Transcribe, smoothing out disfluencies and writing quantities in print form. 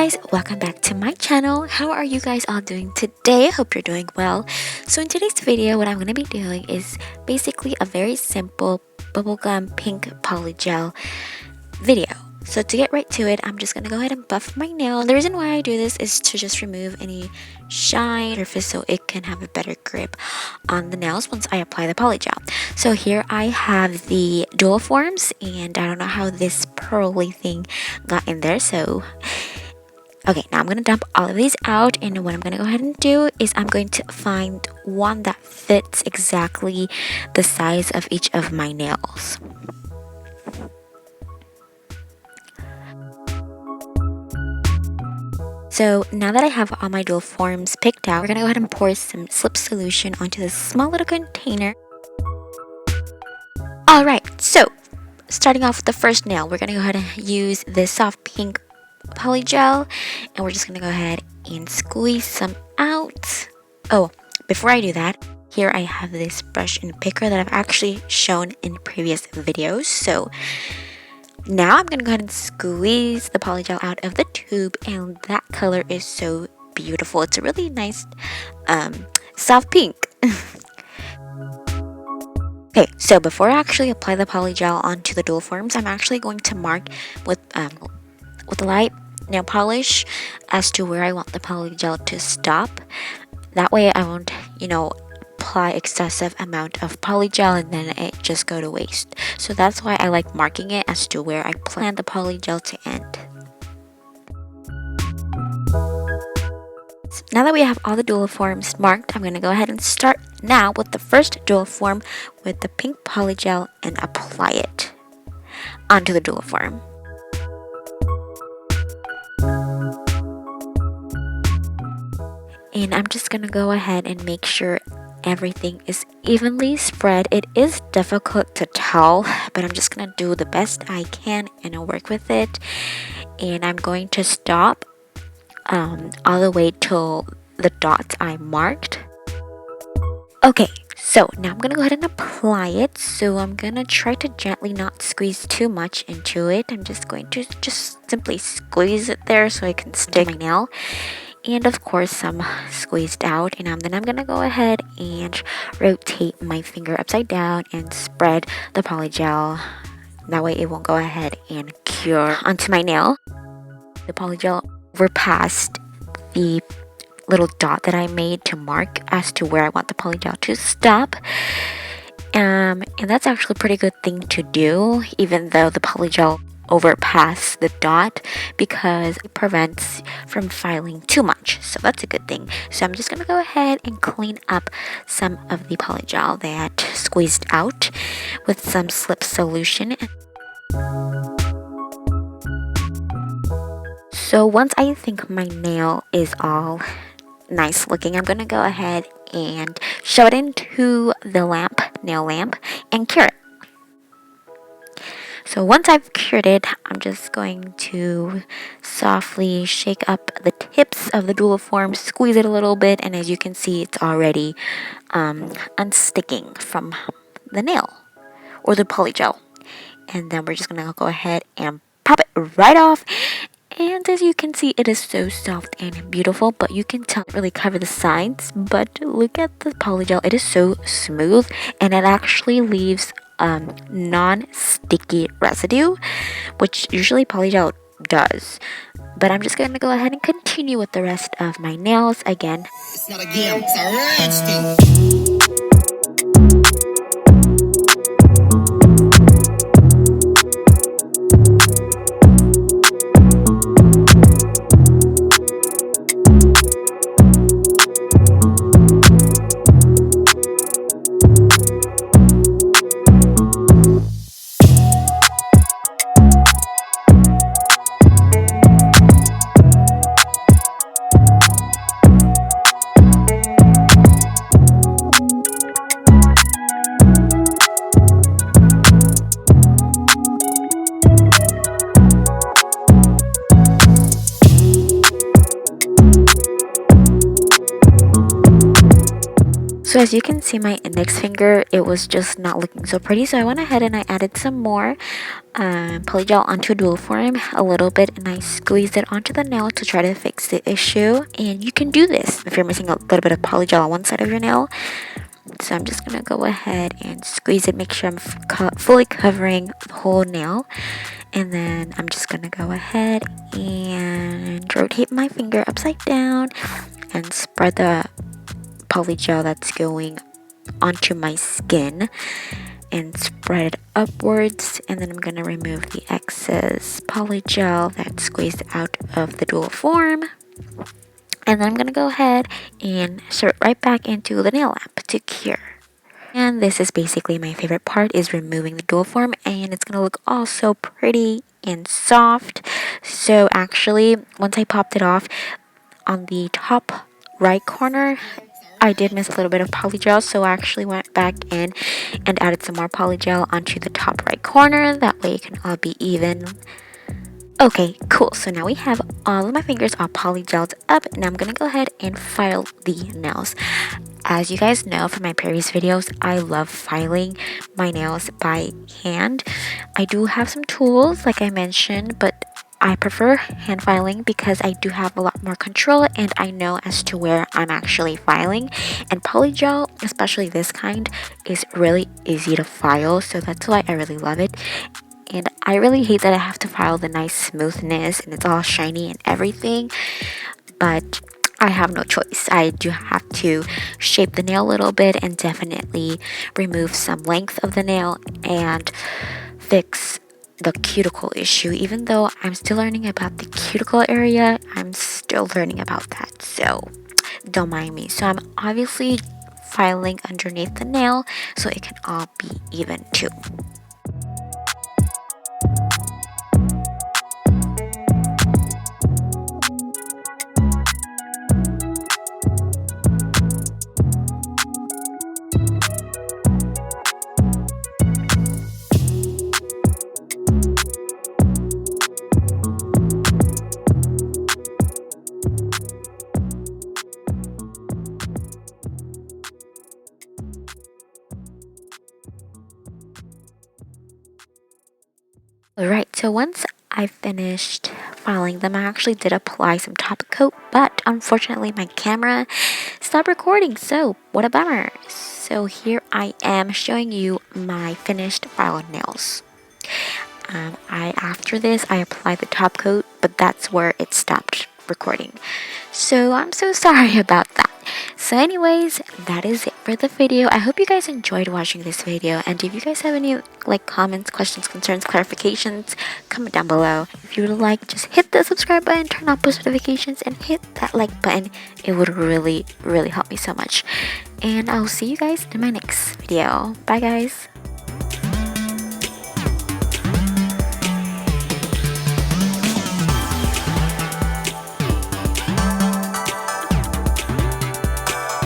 guys, welcome back to my channel. How are you guys all doing today? I hope you're doing well. So in today's video, what I'm going to be doing is basically a very simple bubblegum pink polygel video. So to get right to it, I'm just going to go ahead and buff my nail. The reason why I do this is to just remove any shine surface so it can have a better grip on the nails once I apply the polygel. So here I have the dual forms, and I don't know how this pearly thing got in there, so okay, now I'm going to dump all of these out, and what I'm going to go ahead and do is I'm going to find one that fits exactly the size of each of my nails. So now that I have all my dual forms picked out, we're going to go ahead and pour some slip solution onto this small little container. Alright, so starting off with the first nail, we're going to go ahead and use this soft pink polygel, and we're just going to go ahead and squeeze some out. Oh, before I do that, here I have this brush and picker that I've actually shown in previous videos. So now I'm going to go ahead and squeeze the polygel out of the tube, and that color is so beautiful. It's a really nice soft pink. Okay, so before I actually apply the polygel onto the dual forms, I'm actually going to mark with light nail polish as to where I want the polygel to stop. That way I won't, apply excessive amount of polygel and then it just go to waste. So that's why I like marking it as to where I plan the polygel to end. So now that we have all the dual forms marked, I'm going to go ahead and start now with the first dual form with the pink polygel and apply it onto the dual form. And I'm just going to go ahead and make sure everything is evenly spread. It is difficult to tell, but I'm just going to do the best I can and work with it. And I'm going to stop all the way till the dots I marked. Okay, so now I'm going to go ahead and apply it. So I'm going to try to gently not squeeze too much into it. I'm just going to simply squeeze it there so it can stick my nail. And of course some squeezed out, and then I'm gonna go ahead and rotate my finger upside down and spread the polygel. That way it won't go ahead and cure onto my nail. The polygel overpassed the little dot that I made to mark as to where I want the polygel to stop. And that's actually a pretty good thing to do, even though the polygel overpass the dot, because it prevents from filing too much. So that's a good thing. So I'm just going to go ahead and clean up some of the polygel that squeezed out with some slip solution. So once I think my nail is all nice looking, I'm going to go ahead and shove it into the nail lamp, and cure it. So once I've cured it, I'm just going to softly shake up the tips of the dual form, squeeze it a little bit, and as you can see, it's already unsticking from the nail or the polygel. And then we're just going to go ahead and pop it right off. And as you can see, it is so soft and beautiful, but you can tell it really cover the sides. But look at the polygel, it is so smooth, and it actually leaves non-sticky residue, which usually polygel does. But I'm just going to go ahead and continue with the rest of my nails again. It's not a game, it's a rich thing. So as you can see, my index finger, it was just not looking so pretty. So I went ahead and I added some more polygel onto dual form a little bit, and I squeezed it onto the nail to try to fix the issue. And you can do this if you're missing a little bit of polygel on one side of your nail. So I'm just gonna go ahead and squeeze it, make sure I'm fully covering the whole nail. And then I'm just gonna go ahead and rotate my finger upside down and spread the polygel that's going onto my skin and spread it upwards. And then I'm gonna remove the excess polygel that's squeezed out of the dual form. And then I'm gonna go ahead and insert right back into the nail lamp to cure. And this is basically my favorite part, is removing the dual form, and it's gonna look all so pretty and soft. So actually, once I popped it off, on the top right corner, I did miss a little bit of polygel, so I actually went back in and added some more polygel onto the top right corner. That way it can all be even. Okay, cool. So now we have all of my fingers all polygelled up, and I'm gonna go ahead and file the nails. As you guys know from my previous videos, I love filing my nails by hand. I do have some tools, like I mentioned, but I prefer hand filing because I do have a lot more control and I know as to where I'm actually filing. And polygel, especially this kind, is really easy to file, so that's why I really love it. And I really hate that I have to file the nice smoothness and it's all shiny and everything, but I have no choice. I do have to shape the nail a little bit and definitely remove some length of the nail and fix the cuticle issue. Even though I'm still learning about the cuticle area, I'm still learning about that, so don't mind me. So I'm obviously filing underneath the nail so it can all be even too. Alright, so once I finished filing them, I actually did apply some top coat, but unfortunately my camera stopped recording, so what a bummer. So here I am showing you my finished filed nails. After this I applied the top coat, but that's where it stopped recording. So I'm so sorry about that. So anyways, that is it for the video. I hope you guys enjoyed watching this video, and if you guys have any comments, questions, concerns, clarifications, comment down below. If you would like, just hit the subscribe button, turn on post notifications, and hit that like button. It would really help me so much. And I'll see you guys in my next video. Bye guys.